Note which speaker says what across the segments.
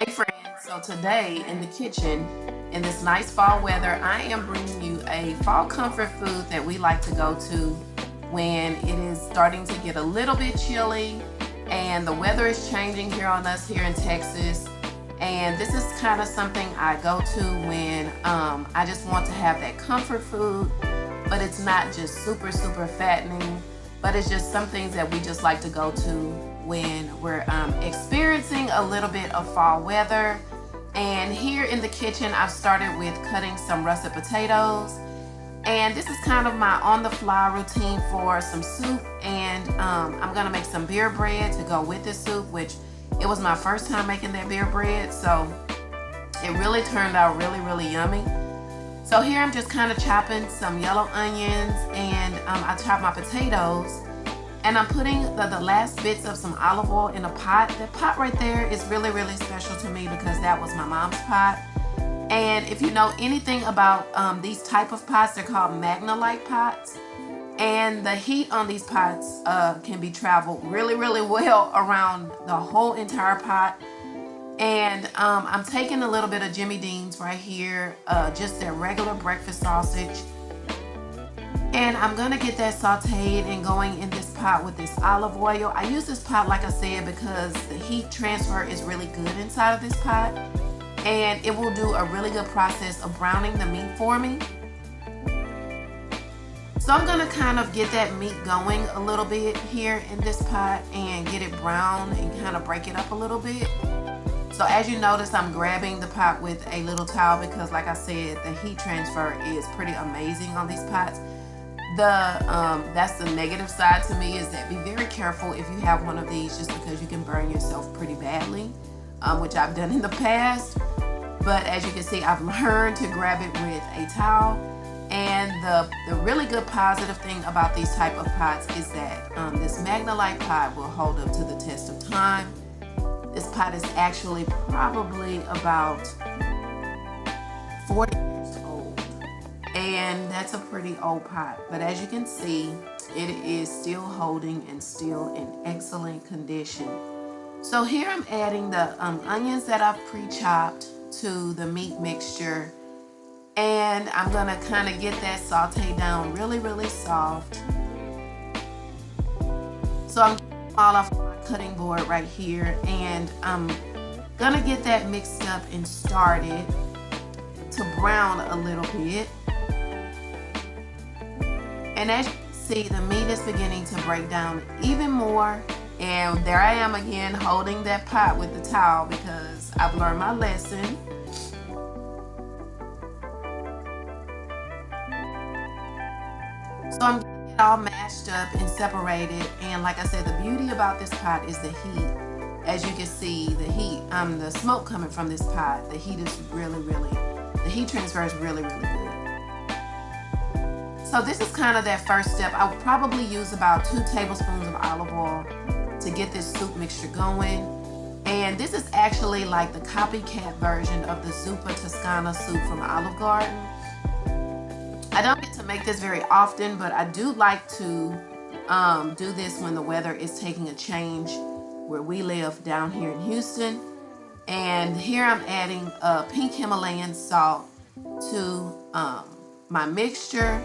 Speaker 1: Hey friends, so today in the kitchen, in this nice fall weather, I am bringing you a fall comfort food that we like to go to when it is starting to get a little bit chilly and the weather is changing here on us here in Texas. And this is kind of something I go to when I just want to have that comfort food, but it's not just super fattening, but it's just some things that we just like to go to when we're experiencing a little bit of fall weather. And here in the kitchen, I've started with cutting some russet potatoes. And this is kind of my on-the-fly routine for some soup. And I'm gonna make some beer bread to go with this soup, which it was my first time making that beer bread. So it really turned out really yummy. So here I'm just kind of chopping some yellow onions, and I chop my potatoes. And I'm putting the last bits of some olive oil in a pot. That pot right there is really special to me because that was my mom's pot. And if you know anything about these type of pots, they're called Magna-like pots. And the heat on these pots can be traveled really well around the whole entire pot. And I'm taking a little bit of Jimmy Dean's right here, just their regular breakfast sausage. And I'm gonna get that sauteed and going in this pot with this olive oil. I use this pot, like I said, because the heat transfer is really good inside of this pot. And it will do a really good process of browning the meat for me. So I'm gonna kind of get that meat going a little bit here in this pot and get it brown and kind of break it up a little bit. So as you notice, I'm grabbing the pot with a little towel because, like I said, the heat transfer is pretty amazing on these pots. That's the negative side to me, is that be very careful if you have one of these, just because you can burn yourself pretty badly, which I've done in the past. But as you can see, I've learned to grab it with a towel. And the really good positive thing about these type of pots is that this Magna-like pot will hold up to the test of time. This pot is actually probably about 40 years old. And that's a pretty old pot, but as you can see, it is still holding and still in excellent condition. So here I'm adding the onions that I've pre-chopped to the meat mixture, and I'm gonna kind of get that sauteed down really soft. So I'm all off my cutting board right here, and I'm gonna get that mixed up and started to brown a little bit. And as you can see, the meat is beginning to break down even more. And there I am again holding that pot with the towel because I've learned my lesson. So I'm getting it all mashed up and separated. And like I said, the beauty about this pot is the heat. As you can see, the heat, the smoke coming from this pot, the heat is the heat transfer is really good. So this is kind of that first step. I would probably use about 2 tablespoons of olive oil to get this soup mixture going. And this is actually like the copycat version of the Zuppa Toscana soup from Olive Garden. I don't get to make this very often, but I do like to do this when the weather is taking a change where we live down here in Houston. And here I'm adding pink Himalayan salt to my mixture.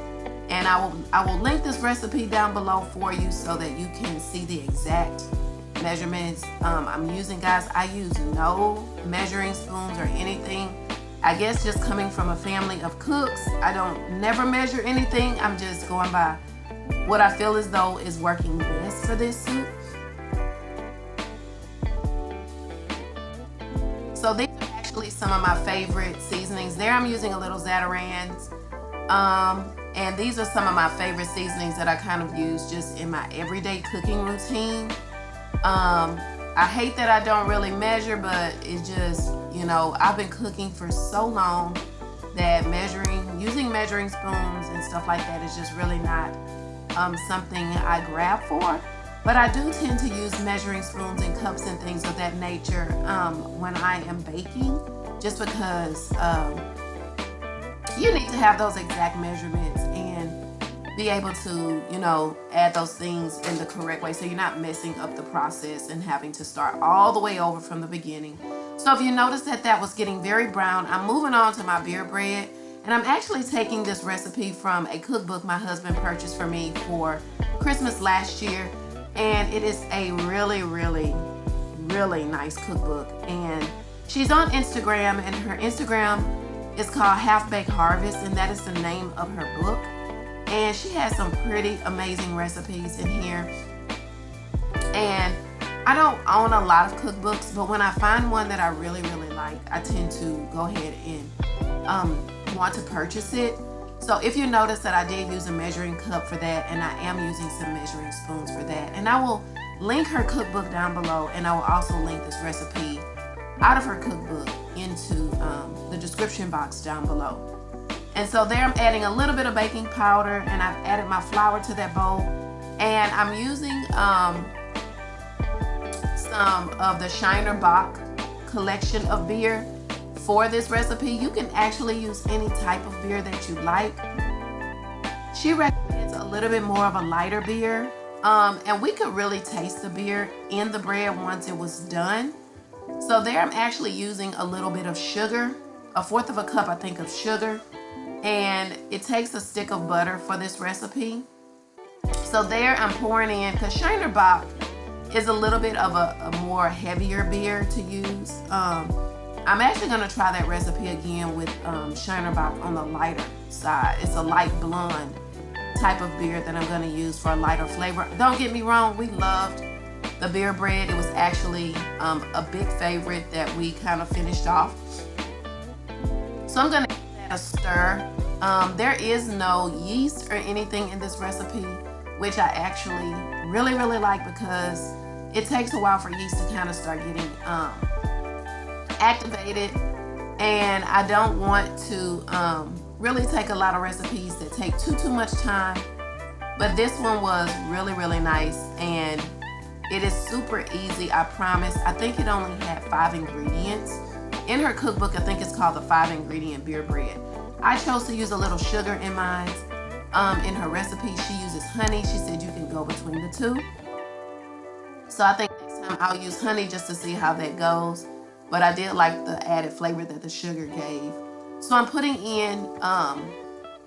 Speaker 1: And I will link this recipe down below for you so that you can see the exact measurements I'm using, guys. I use no measuring spoons or anything. I guess just coming from a family of cooks, I don't never measure anything. I'm just going by what I feel as though is working best for this soup. So these are actually some of my favorite seasonings. There I'm using a little Zatarain's. And these are some of my favorite seasonings that I kind of use just in my everyday cooking routine. I hate that I don't really measure, but it's just, you know, I've been cooking for so long that using measuring spoons and stuff like that is just really not something I grab for. But I do tend to use measuring spoons and cups and things of that nature when I am baking, just because you need to have those exact measurements and be able to, you know, add those things in the correct way so you're not messing up the process and having to start all the way over from the beginning So if you notice that that was getting very brown, I'm moving on to my beer bread. And I'm actually taking this recipe from a cookbook my husband purchased for me for Christmas last year. And it is a really, really, really nice cookbook. And she's on Instagram, and her Instagram is called Half Baked Harvest, and that is the name of her book. And she has some pretty amazing recipes in here. And I don't own a lot of cookbooks, but when I find one that I really, really like, I tend to go ahead and want to purchase it. So if you notice that I did use a measuring cup for that, and I am using some measuring spoons for that. And I will link her cookbook down below, and I will also link this recipe out of her cookbook into the description box down below. And so there I'm adding a little bit of baking powder, and I've added my flour to that bowl. And I'm using some of the Shiner Bock collection of beer for this recipe. You can actually use any type of beer that you like. She recommends a little bit more of a lighter beer, and we could really taste the beer in the bread once it was done. So there I'm actually using a little bit of sugar, 1/4 of a cup I think of sugar, and it takes a stick of butter for this recipe. So there I'm pouring in, because Shiner Bock is a little bit of a more heavier beer to use. I'm actually going to try that recipe again with Shiner Bock on the lighter side. It's a light blonde type of beer that I'm going to use for a lighter flavor. Don't get me wrong, we loved the beer bread. It was actually a big favorite that we kind of finished off. So I'm going to give that a stir. There is no yeast or anything in this recipe, which I actually really, really like, because it takes a while for yeast to kind of start getting activated, and I don't want to really take a lot of recipes that take too much time. But this one was really, really nice, and it is super easy, I promise. I think it only had 5 ingredients. In her cookbook, I think it's called the 5-ingredient beer bread. I chose to use a little sugar in mine. In her recipe, she uses honey. She said you can go between the two. So I think next time I'll use honey just to see how that goes. But I did like the added flavor that the sugar gave. So I'm putting in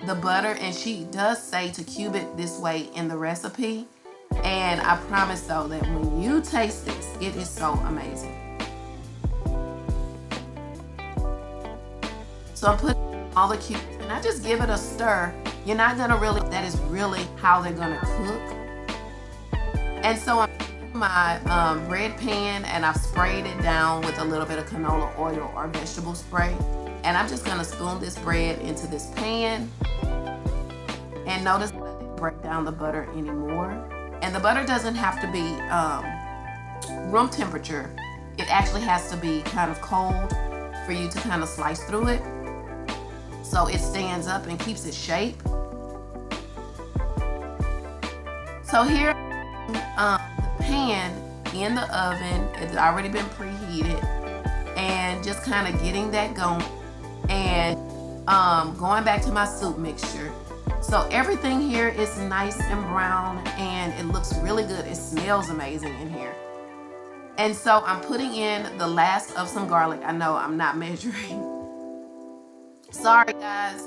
Speaker 1: the butter, and she does say to cube it this way in the recipe. And I promise though that when you taste this, it is so amazing. So I'm putting all the cubes, and I just give it a stir. You're not gonna really, that is really how they're gonna cook. And so I'm in my bread pan, and I've sprayed it down with a little bit of canola oil or vegetable spray. And I'm just gonna spoon this bread into this pan. And notice that I didn't break down the butter anymore. And the butter doesn't have to be room temperature. It actually has to be kind of cold for you to kind of slice through it, so it stands up and keeps its shape. So here, the pan in the oven, it's already been preheated, and just kind of getting that going, and going back to my soup mixture. So everything here is nice and brown, and it looks really good. It smells amazing in here. And so I'm putting in the last of some garlic. I know I'm not measuring. Sorry guys,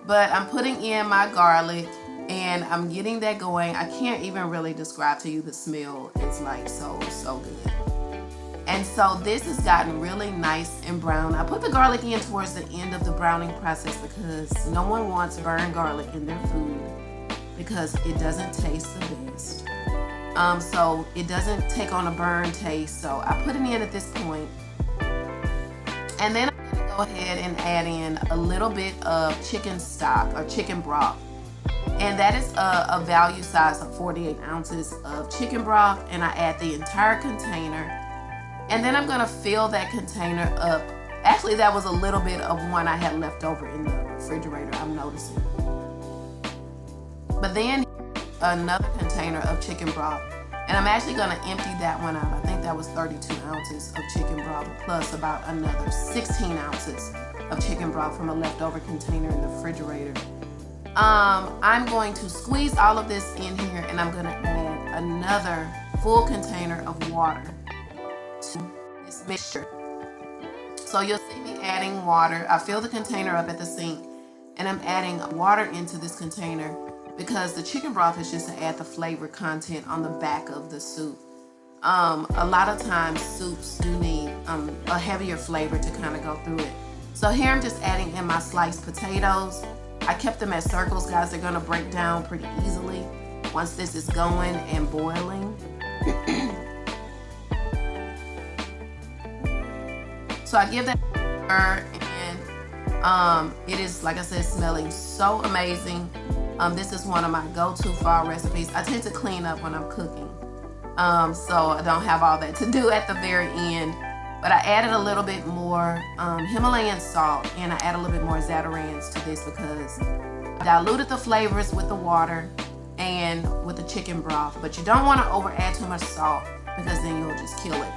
Speaker 1: but I'm putting in my garlic, and I'm getting that going. I can't even really describe to you the smell. It's like so good. And so this has gotten really nice and brown. I put the garlic in towards the end of the browning process, because no one wants burned garlic in their food, because it doesn't taste the best. So it doesn't take on a burn taste. So I put it in at this point. And then I'm gonna go ahead and add in a little bit of chicken stock or chicken broth. And that is a value size of 48 ounces of chicken broth, and I add the entire container. And then I'm gonna fill that container up. Actually, that was a little bit of one I had left over in the refrigerator, I'm noticing. But then another container of chicken broth, and I'm actually gonna empty that one out. I think that was 32 ounces of chicken broth, plus about another 16 ounces of chicken broth from a leftover container in the refrigerator. I'm going to squeeze all of this in here, and I'm gonna add another full container of water to this mixture. So you'll see me adding water. I fill the container up at the sink, and I'm adding water into this container because the chicken broth is just to add the flavor content on the back of the soup. A lot of times soups do need a heavier flavor to kind of go through it. So here I'm just adding in my sliced potatoes. I kept them as circles, guys. They're gonna break down pretty easily once this is going and boiling. So I give that a stir, and it is, like I said, smelling so amazing. This is one of my go-to fall recipes. I tend to clean up when I'm cooking, so I don't have all that to do at the very end. But I added a little bit more Himalayan salt, and I add a little bit more Zatarain's to this because I diluted the flavors with the water and with the chicken broth. But you don't want to over add too much salt because then you'll just kill it.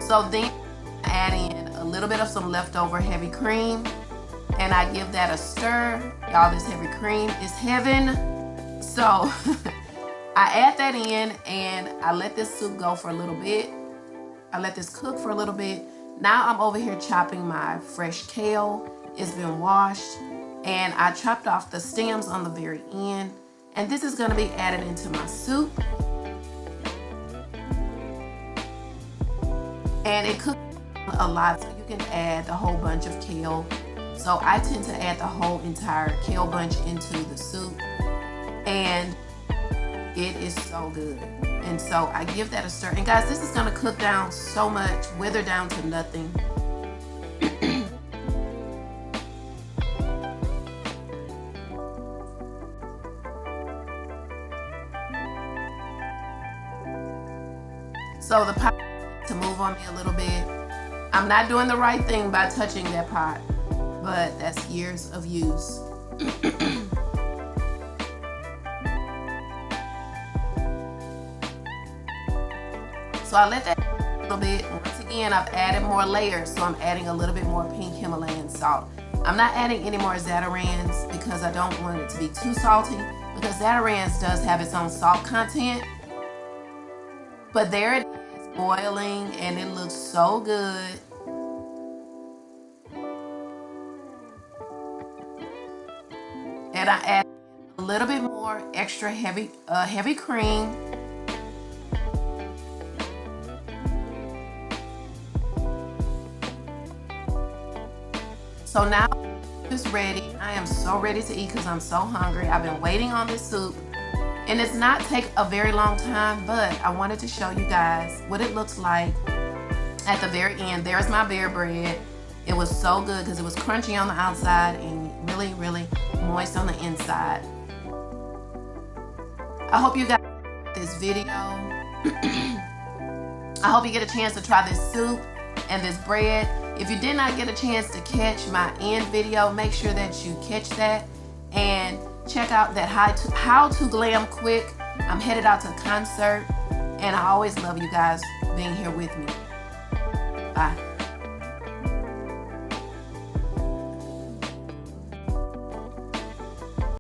Speaker 1: So then I add in a little bit of some leftover heavy cream, and I give that a stir. Y'all, this heavy cream is heaven. So I add that in, and I let this soup go for a little bit. I let this cook for a little bit. Now I'm over here chopping my fresh kale. It's been washed, and I chopped off the stems on the very end. And this is gonna be added into my soup. And it cooks a lot, so you can add a whole bunch of kale. So I tend to add the whole entire kale bunch into the soup, and it is so good. And so I give that a stir. And guys, this is gonna cook down so much, wither down to nothing. So the pot to move on me a little bit. I'm not doing the right thing by touching that pot, but that's years of use. So I let that a little bit. Once again, I've added more layers, so I'm adding a little bit more pink Himalayan salt. I'm not adding any more Zatarain's because I don't want it to be too salty, because Zatarain's does have its own salt content. But there it is, boiling, and it looks so good. And I add a little bit more extra heavy cream. So now it's ready. I am so ready to eat because I'm so hungry. I've been waiting on this soup, and it's not take a very long time, but I wanted to show you guys what it looks like at the very end. There's my bear bread. It was so good because it was crunchy on the outside and really, really moist on the inside. I hope you guys like this video. I hope you get a chance to try this soup and this bread. If you did not get a chance to catch my end video, make sure that you catch that and check out that how to glam quick. I'm headed out to a concert, and I always love you guys being here with me. Bye.